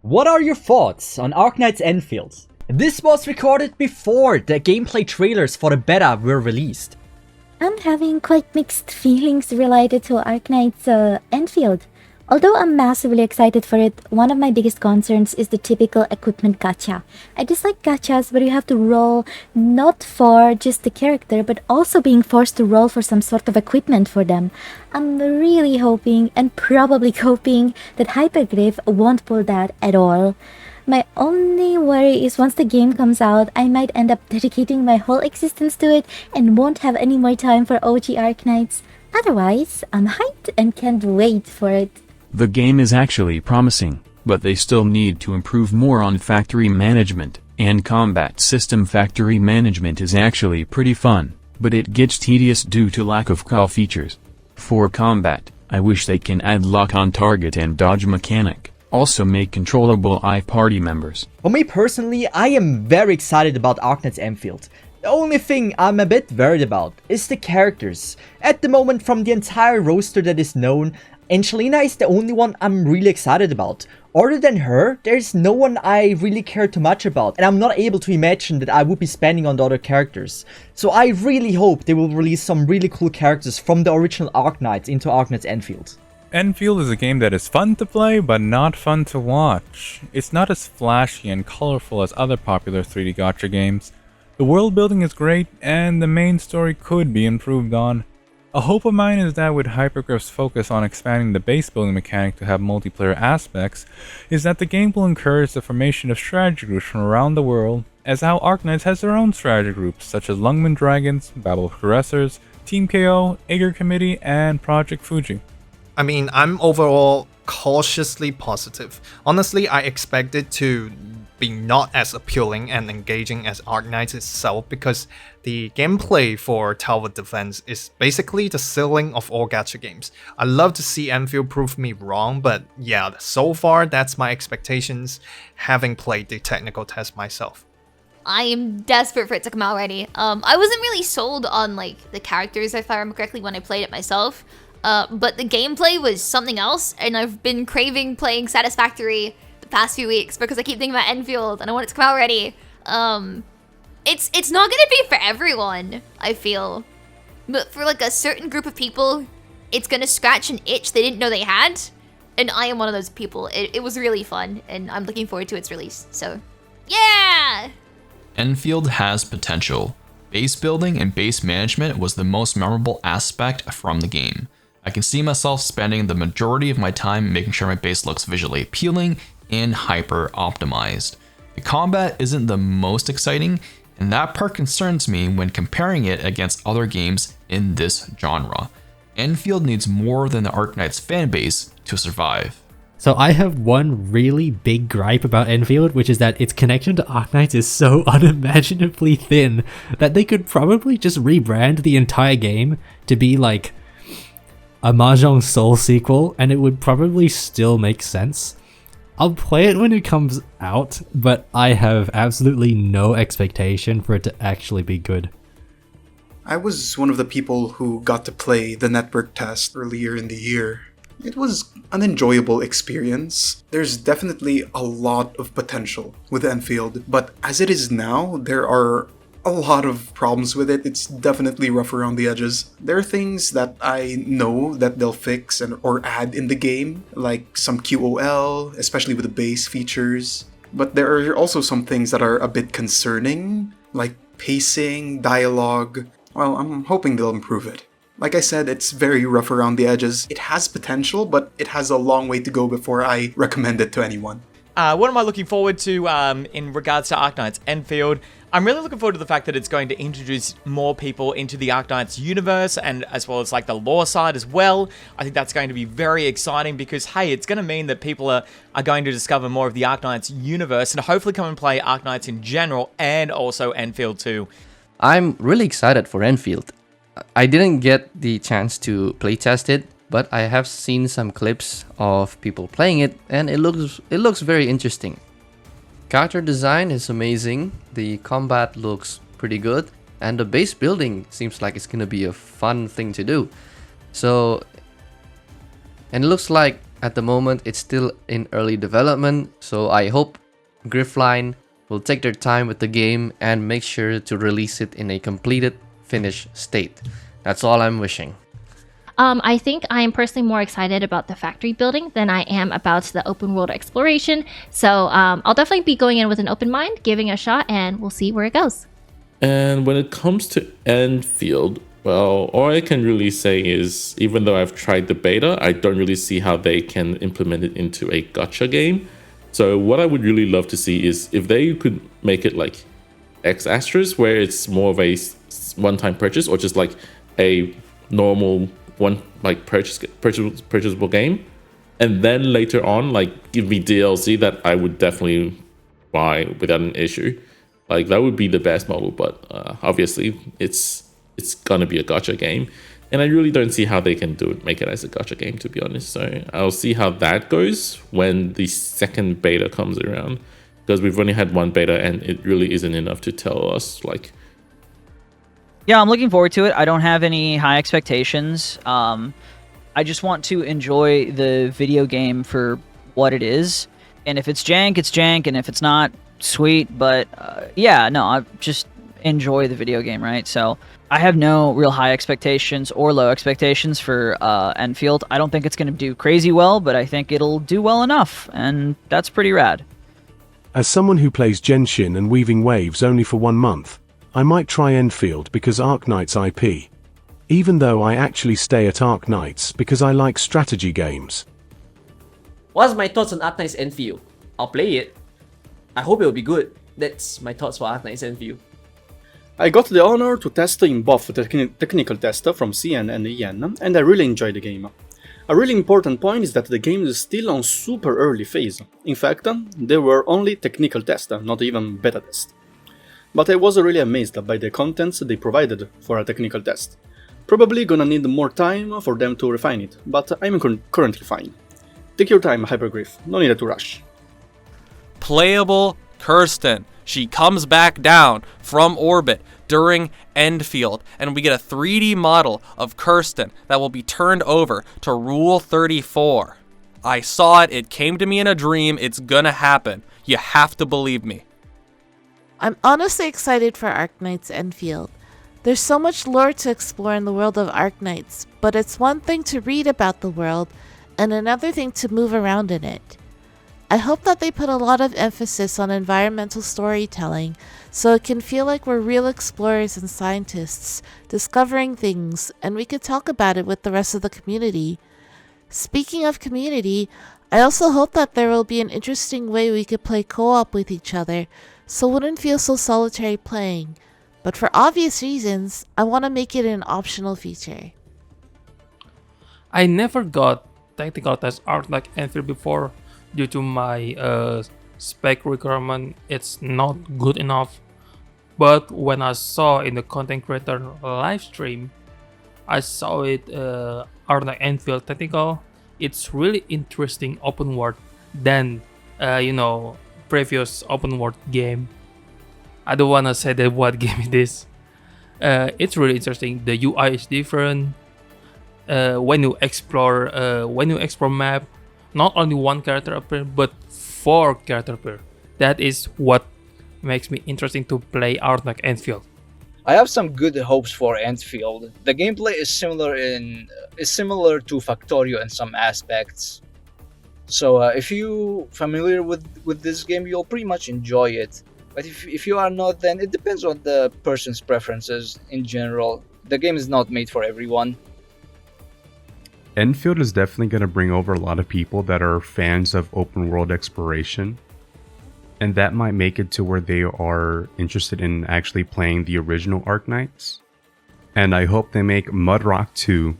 What are your thoughts on Arknights Endfield? This was recorded before the gameplay trailers for the beta were released. I'm having quite mixed feelings related to Arknights Endfield. Although I'm massively excited for it, one of my biggest concerns is the typical equipment gacha. I dislike gachas where you have to roll not for just the character, but also being forced to roll for some sort of equipment for them. I'm really hoping and probably hoping that Hyperglyph won't pull that at all. My only worry is once the game comes out, I might end up dedicating my whole existence to it and won't have any more time for OG Arknights. Otherwise, I'm hyped and can't wait for it. The game is actually promising, but they still need to improve more on factory management, and combat system. Factory management is actually pretty fun, but it gets tedious due to lack of call features. For combat, I wish they can add lock on target and dodge mechanic, also make controllable party members. For me personally, I am very excited about Arknights Endfield. The only thing I'm a bit worried about is the characters. At the moment, from the entire roster that is known, Angelina is the only one I'm really excited about. Other than her, there's no one I really care too much about, and I'm not able to imagine that I would be spending on the other characters. So I really hope they will release some really cool characters from the original Arknights into Arknights Endfield. Endfield is a game that is fun to play, but not fun to watch. It's not as flashy and colorful as other popular 3D gacha games. The world building is great, and the main story could be improved on. A hope of mine is that with Hyperglyph's focus on expanding the base building mechanic to have multiplayer aspects, is that the game will encourage the formation of strategy groups from around the world, as how Arknights has their own strategy groups such as Lungmen Dragons, Battle of Caressers, Team KO, Aegir Committee, and Project Fuji. I mean, I'm overall cautiously positive. Honestly, I expected to be not as appealing and engaging as Arknights itself because the gameplay for Tower Defense is basically the ceiling of all gacha games. I love to see Endfield prove me wrong, but yeah, so far that's my expectations, having played the technical test myself. I am desperate for it to come out already. I wasn't really sold on like the characters, if I remember correctly, when I played it myself. But the gameplay was something else, and I've been craving playing Satisfactory the past few weeks because I keep thinking about Endfield and I want it to come out already. It's not gonna be for everyone, I feel. But for like a certain group of people, it's gonna scratch an itch they didn't know they had. And I am one of those people. It was really fun, and I'm looking forward to its release. So, yeah! Endfield has potential. Base building and base management was the most memorable aspect from the game. I can see myself spending the majority of my time making sure my base looks visually appealing and hyper optimized. The combat isn't the most exciting, and that part concerns me when comparing it against other games in this genre. Endfield needs more than the Arknights fanbase to survive. So I have one really big gripe about Endfield, which is that its connection to Arknights is so unimaginably thin that they could probably just rebrand the entire game to be like a Mahjong Soul sequel, and it would probably still make sense. I'll play it when it comes out, but I have absolutely no expectation for it to actually be good. I was one of the people who got to play the network test earlier in the year. It was an enjoyable experience. There's definitely a lot of potential with Endfield, but as it is now, there are a lot of problems with it. It's definitely rough around the edges. There are things that I know that they'll fix or add in the game, like some QOL, especially with the base features. But there are also some things that are a bit concerning, like pacing, dialogue. Well, I'm hoping they'll improve it. Like I said, it's very rough around the edges. It has potential, but it has a long way to go before I recommend it to anyone. What am I looking forward to in regards to Arknights Endfield? I'm really looking forward to the fact that it's going to introduce more people into the Arknights universe, and as well as like the lore side as well. I think that's going to be very exciting because, hey, it's going to mean that people are going to discover more of the Arknights universe and hopefully come and play Arknights in general and also Endfield too. I'm really excited for Endfield. I didn't get the chance to playtest it, but I have seen some clips of people playing it, and it looks very interesting. Character design is amazing, the combat looks pretty good, and the base building seems like it's gonna be a fun thing to do. So, and it looks like At the moment, it's still in early development, so I hope Griffline will take their time with the game and make sure to release it in a completed, finished state. That's all I'm wishing. I think I am personally more excited about the factory building than I am about the open world exploration. So I'll definitely be going in with an open mind, giving it a shot, and we'll see where it goes. And when it comes to Enfield, well, all I can really say is, even though I've tried the beta, I don't really see how they can implement it into a gacha game. So what I would really love to see is if they could make it like X Astros, where it's more of a one-time purchase, or just like a normal one like purchasable game, and then later on like give me DLC that I would definitely buy without an issue. Like that would be the best model, but obviously it's gonna be a gacha game, and I really don't see how they can make it as a gacha game, to be honest. So I'll see how that goes when the second beta comes around, because we've only had one beta and it really isn't enough to tell us like. Yeah, I'm looking forward to it. I don't have any high expectations. I just want to enjoy the video game for what it is. And if it's jank, it's jank. And if it's not, sweet. But yeah, no, I just enjoy the video game, right? So I have no real high expectations or low expectations for Enfield. I don't think it's going to do crazy well, but I think it'll do well enough. And that's pretty rad. As someone who plays Genshin and Weaving Waves only for 1 month, I might try Enfield because Arknights IP. Even though I actually stay at Arknights because I like strategy games. What's my thoughts on Arknights Endfield? I'll play it. I hope it'll be good. That's my thoughts for Arknights Endfield. I got the honor to test in both the technical test from CN and EN, and I really enjoyed the game. A really important point is that the game is still on super early phase. In fact, there were only technical tests, not even beta tests. But I was really amazed by the contents they provided for a technical test. Probably gonna need more time for them to refine it, but I'm currently fine. Take your time, Hypergriff, no need to rush. Playable Kirsten. She comes back down from orbit during Endfield, and we get a 3D model of Kirsten that will be turned over to Rule 34. I saw it, it came to me in a dream, it's gonna happen. You have to believe me. I'm honestly excited for Arknights Endfield. There's so much lore to explore in the world of Arknights, but it's one thing to read about the world, and another thing to move around in it. I hope that they put a lot of emphasis on environmental storytelling, so it can feel like we're real explorers and scientists, discovering things, and we could talk about it with the rest of the community. Speaking of community, I also hope that there will be an interesting way we could play co-op with each other, so it wouldn't feel so solitary playing. But for obvious reasons, I want to make it an optional feature. I never got technical test Arknights Endfield before due to my spec requirement. It's not good enough. But when I saw in the content creator live stream, I saw it Arknights Endfield technical. It's really interesting open world than previous open world game. I don't wanna say that what game it is. It's really interesting. The UI is different. When you explore map, not only one character appear, but 4 character appear. That is what makes me interesting to play Arknights Endfield. I have some good hopes for Endfield. The gameplay is similar to Factorio in some aspects. So if you're familiar with this game, you'll pretty much enjoy it. But if you are not, then it depends on the person's preferences in general. The game is not made for everyone. Enfield is definitely going to bring over a lot of people that are fans of open world exploration. And that might make it to where they are interested in actually playing the original Arknights. And I hope they make Mudrock 2.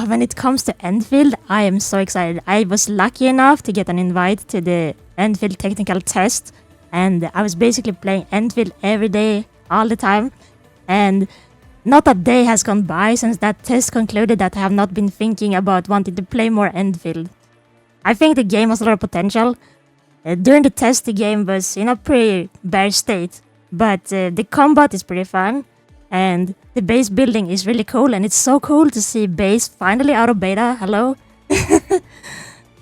When it comes to Enfield, I am so excited. I was lucky enough to get an invite to the Enfield technical test. And I was basically playing Enfield every day, all the time. And not a day has gone by since that test concluded that I have not been thinking about wanting to play more Enfield. I think the game has a lot of potential. During the test, the game was in a pretty bare state. But the combat is pretty fun. And the base building is really cool. And it's so cool to see base finally out of beta. Hello?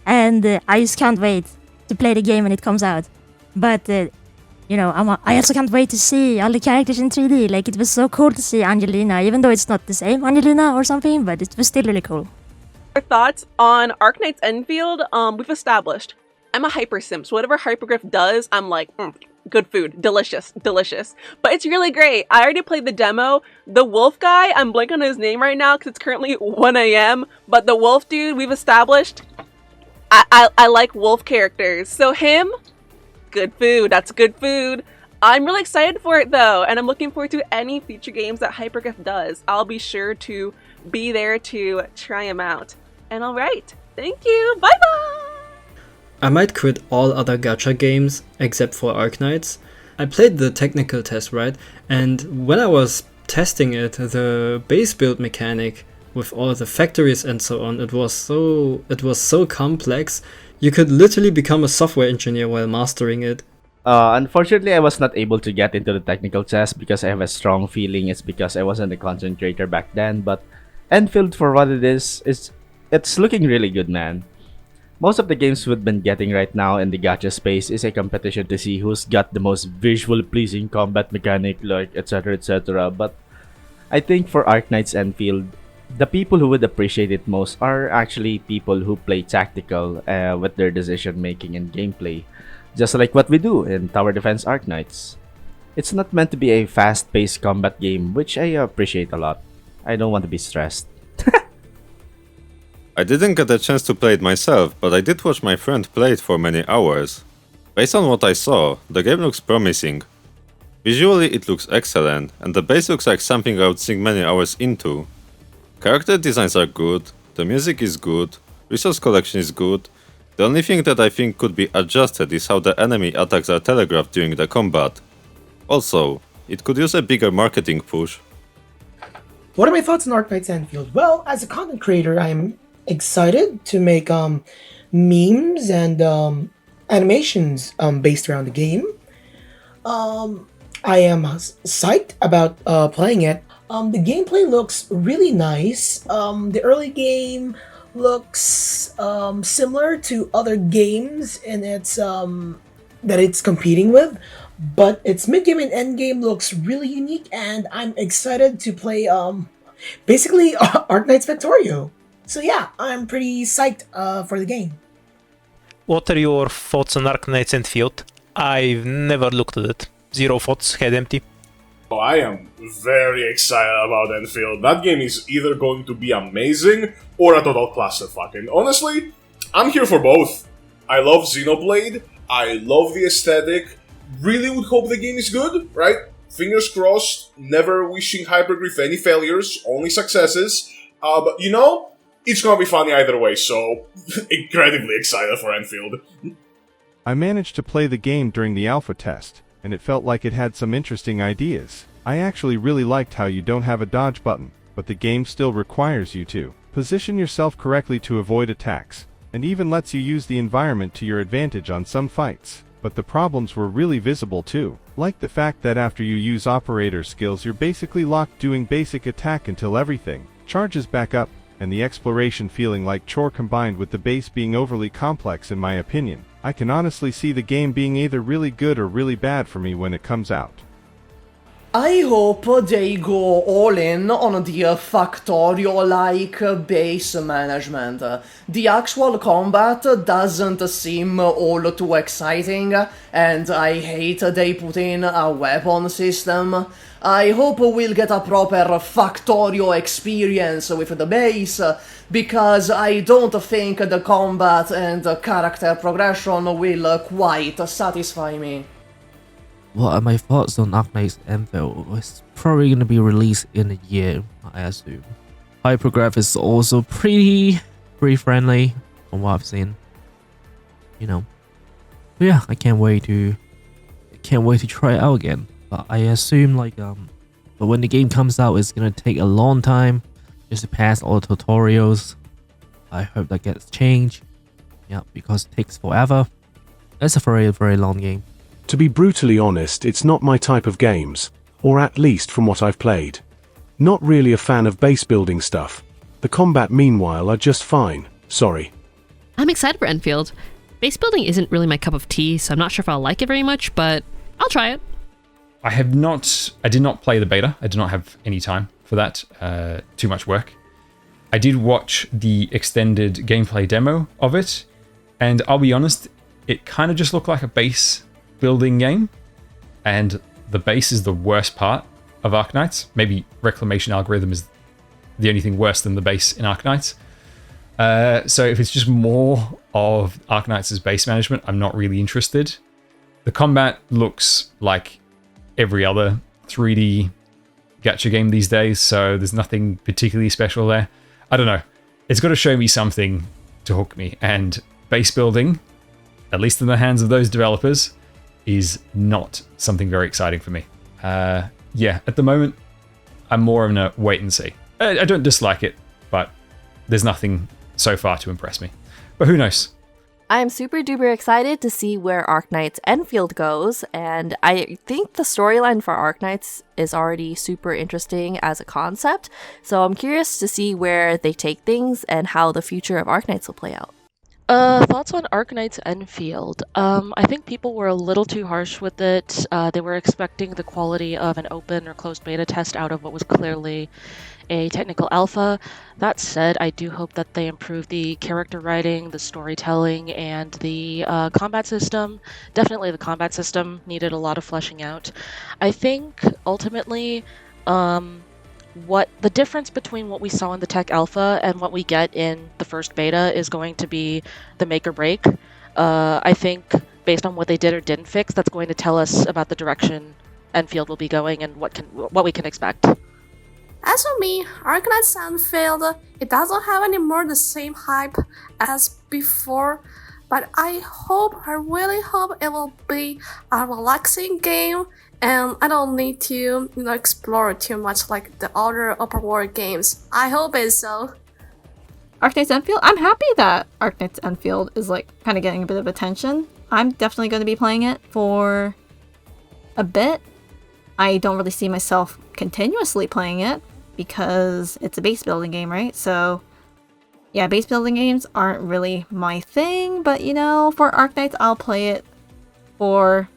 And I just can't wait to play the game when it comes out. But I also can't wait to see all the characters in 3D. Like, it was so cool to see Angelina, even though it's not the same Angelina or something, but it was still really cool. Our thoughts on Arknights Endfield, we've established. I'm a hyper simp, so whatever Hypergriff does, I'm like, good food, delicious. But it's really great. I already played the demo. The wolf guy, I'm blanking on his name right now because it's currently 1 a.m. But the wolf dude, we've established, I like wolf characters. So him, good food. That's good food. I'm really excited for it though, and I'm looking forward to any future games that Hypergriff does. I'll be sure to be there to try them out. And alright, thank you. Bye bye! I might quit all other gacha games except for Arknights. I played the technical test, right? And when I was testing it, the base build mechanic with all the factories and so on, it was so complex. You could literally become a software engineer while mastering it. Unfortunately, I was not able to get into the technical test because I have a strong feeling it's because I wasn't a concentrator back then. But Enfield, for what it is, it's looking really good, man. Most of the games we've been getting right now in the gacha space is a competition to see who's got the most visual pleasing combat mechanic, like etc. But I think for Arknights Endfield, the people who would appreciate it most are actually people who play tactical with their decision making and gameplay, just like what we do in Tower Defense Arknights. It's not meant to be a fast-paced combat game, which I appreciate a lot. I don't want to be stressed. I didn't get a chance to play it myself, but I did watch my friend play it for many hours. Based on what I saw, the game looks promising. Visually it looks excellent, and the base looks like something I would sink many hours into. Character designs are good, the music is good, resource collection is good. The only thing that I think could be adjusted is how the enemy attacks are telegraphed during the combat. Also, it could use a bigger marketing push. What are my thoughts on Arknights Endfield? Well, as a content creator, I am excited to make memes and animations based around the game. I am psyched about playing it. The gameplay looks really nice. The early game looks similar to other games in its that it's competing with, but its mid-game and end-game looks really unique, and I'm excited to play basically Arknights Factorio. So yeah, I'm pretty psyched for the game. What are your thoughts on Arknights Endfield? I've never looked at it. Zero thoughts, head empty. Oh, I am very excited about Enfield. That game is either going to be amazing or a total clusterfuck. And honestly, I'm here for both. I love Xenoblade, I love the aesthetic, really would hope the game is good, right? Fingers crossed, never wishing Hypergriff any failures, only successes. But you know, it's gonna be funny either way, so incredibly excited for Enfield. I managed to play the game during the alpha test, and it felt like it had some interesting ideas. I actually really liked how you don't have a dodge button, but the game still requires you to position yourself correctly to avoid attacks, and even lets you use the environment to your advantage on some fights. But the problems were really visible too, like the fact that after you use operator skills you're basically locked doing basic attack until everything charges back up, and the exploration feeling like chore combined with the base being overly complex in my opinion. I can honestly see the game being either really good or really bad for me when it comes out. I hope they go all in on the Factorio-like base management. The actual combat doesn't seem all too exciting, and I hate they put in a weapon system. I hope we'll get a proper Factorio experience with the base, because I don't think the combat and character progression will quite satisfy me. What are my thoughts on Arknights Endfield? It's probably going to be released in a year, I assume. Hypergraph is also pretty friendly from what I've seen. You know. But yeah, I can't wait to try it out again. But I assume but when the game comes out, it's gonna take a long time just to pass all the tutorials. I hope that gets changed. Yeah, because it takes forever. It's a very long game. To be brutally honest, it's not my type of games, or at least from what I've played. Not really a fan of base building stuff. The combat meanwhile are just fine, Sorry. I'm excited for Enfield. Base building isn't really my cup of tea, so I'm not sure if I'll like it very much, but I'll try it. I did not play the beta. I did not have any time for that. Too much work. I did watch the extended gameplay demo of it, and I'll be honest, it kind of just looked like a base building game, and the base is the worst part of Arknights. Maybe Reclamation Algorithm is the only thing worse than the base in Arknights. So if it's just more of Arknights' base management, I'm not really interested. The combat looks like every other 3D gacha game these days, so there's nothing particularly special there. I don't know. It's got to show me something to hook me, and base building, at least in the hands of those developers, is not something very exciting for me. Yeah, at the moment, I'm more of a wait and see. I don't dislike it, but there's nothing so far to impress me. But who knows? I am super duper excited to see where Arknights Endfield goes, and I think the storyline for Arknights is already super interesting as a concept, so I'm curious to see where they take things and how the future of Arknights will play out. Thoughts on Arknights Endfield. I think people were a little too harsh with it. They were expecting the quality of an open or closed beta test out of what was clearly a technical alpha. That said, I do hope that they improve the character writing, the storytelling, and the combat system. Definitely the combat system needed a lot of fleshing out. I think, ultimately, what the difference between what we saw in the tech alpha and what we get in the first beta is going to be the make or break. I think based on what they did or didn't fix, that's going to tell us about the direction Enfield will be going and what we can expect. As for me, Arknights Endfield, it doesn't have any more the same hype as before, but I really hope it will be a relaxing game, and I don't need to, explore too much like the other open world games. I hope it's so. Arknights Endfield? I'm happy that Arknights Endfield is kind of getting a bit of attention. I'm definitely going to be playing it for a bit. I don't really see myself continuously playing it because it's a base building game, right? So yeah, base building games aren't really my thing, but for Arknights, I'll play it for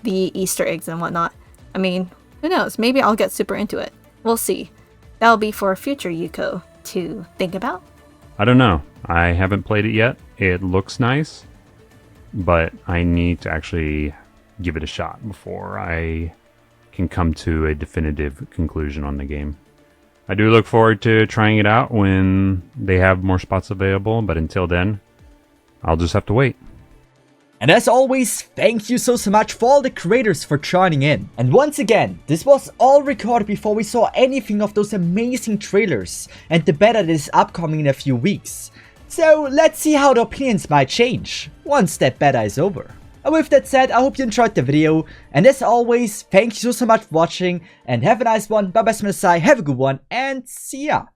the Easter eggs and whatnot. I mean, who knows? Maybe I'll get super into it. We'll see. That'll be for future Yuko to think about. I don't know. I haven't played it yet. It looks nice, but I need to actually give it a shot before I can come to a definitive conclusion on the game. I do look forward to trying it out when they have more spots available, but until then, I'll just have to wait. And as always, thank you so much for all the creators for joining in. And once again, this was all recorded before we saw anything of those amazing trailers and the beta that is upcoming in a few weeks. So let's see how the opinions might change once that beta is over. And with that said, I hope you enjoyed the video, and as always, thank you so much for watching, and have a nice one, bye bye, have a good one, and see ya!